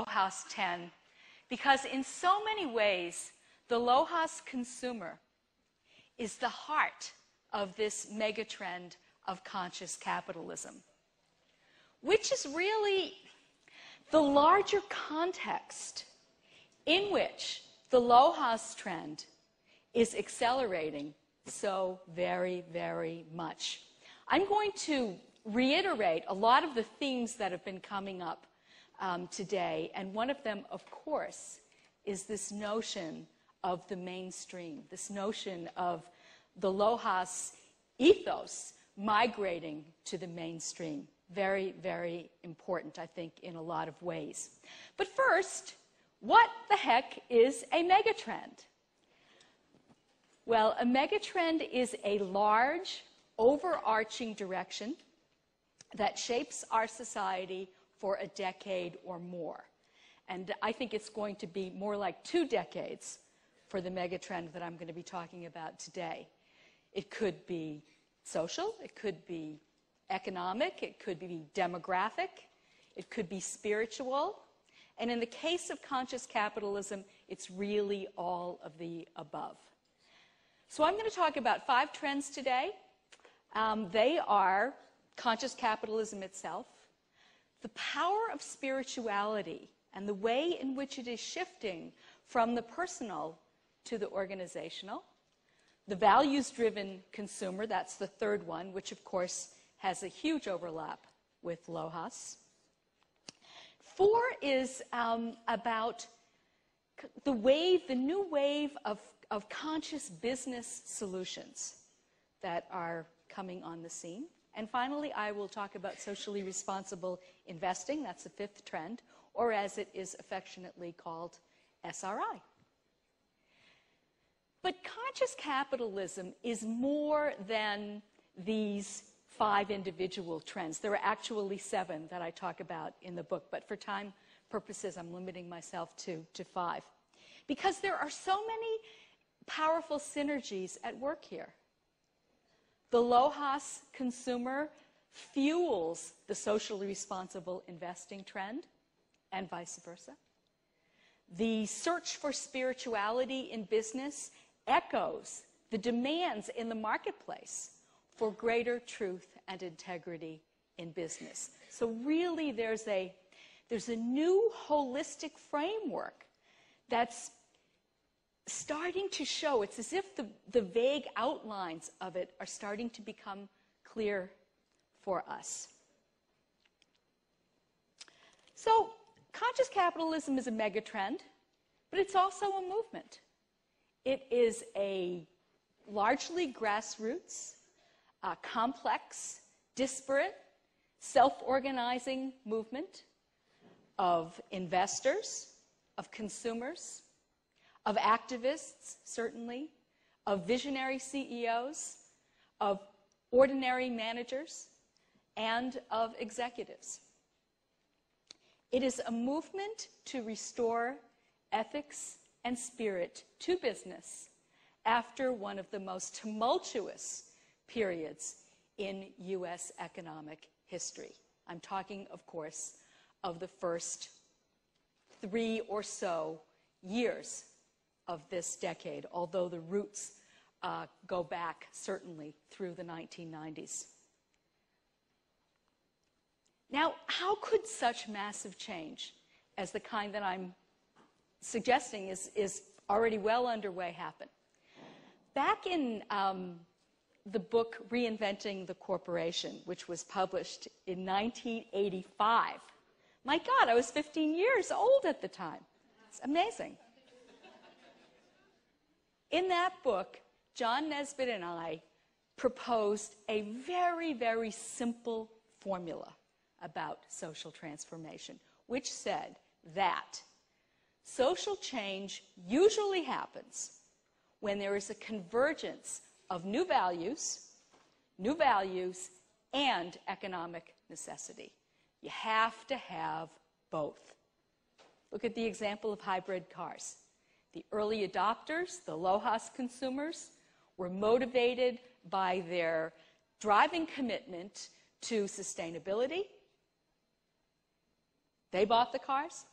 LOHAS 10 because in so many ways, the LOHAS consumer is the heart of this megatrend of conscious capitalism, which is really the larger context in which the LOHAS trend is accelerating so very, very much. I'm going to reiterate a lot of the themes that have been coming up today, and one of them, of course, is this notion of the mainstream, this notion of the LOHAS ethos migrating to the mainstream. Very, very important, I think, in a lot of ways. But first, what the heck is a megatrend? Well, a megatrend is a large, overarching direction that shapes our society for a decade or more. And I think it's going to be more like 2 decades for the megatrend that I'm going to be talking about today. It could be social, it could be economic, it could be demographic, it could be spiritual. And in the case of conscious capitalism, it's really all of the above. So I'm going to talk about 5 trends today. They are conscious capitalism itself, the power of spirituality and the way in which it is shifting from the personal to the organizational, the values-driven consumer, that's the 3rd one, which of course has a huge overlap with LOHAS. 4 is about the new wave of conscious business solutions that are coming on the scene. And finally, I will talk about socially responsible investing. That's the 5th trend, or as it is affectionately called, SRI. But conscious capitalism is more than these 5 individual trends. There are actually 7 that I talk about in the book, but for time purposes, I'm limiting myself to 5. Because there are so many powerful synergies at work here. The LOHAS consumer fuels the socially responsible investing trend, and vice versa. The search for spirituality in business echoes the demands in the marketplace for greater truth and integrity in business. So really there's a new holistic framework that's starting to show. It's as if the vague outlines of it are starting to become clear for us. So conscious capitalism is a megatrend, but it's also a movement. It is a largely grassroots, complex, disparate, self-organizing movement of investors, of consumers, of activists, certainly, of visionary CEOs, of ordinary managers, and of executives. It is a movement to restore ethics and spirit to business after one of the most tumultuous periods in U.S. economic history. I'm talking, of course, of the first 3 or so years of this decade, although the roots go back certainly through the 1990s. Now, how could such massive change as the kind that I'm suggesting is already well underway happen? Back in the book Reinventing the Corporation, which was published in 1985, my God, I was 15 years old at the time. It's amazing. In that book, John Nesbitt and I proposed a very, very simple formula about social transformation, which said that social change usually happens when there is a convergence of new values, and economic necessity. You have to have both. Look at the example of hybrid cars. The early adopters, the LOHAS consumers, were motivated by their driving commitment to sustainability. They bought the cars.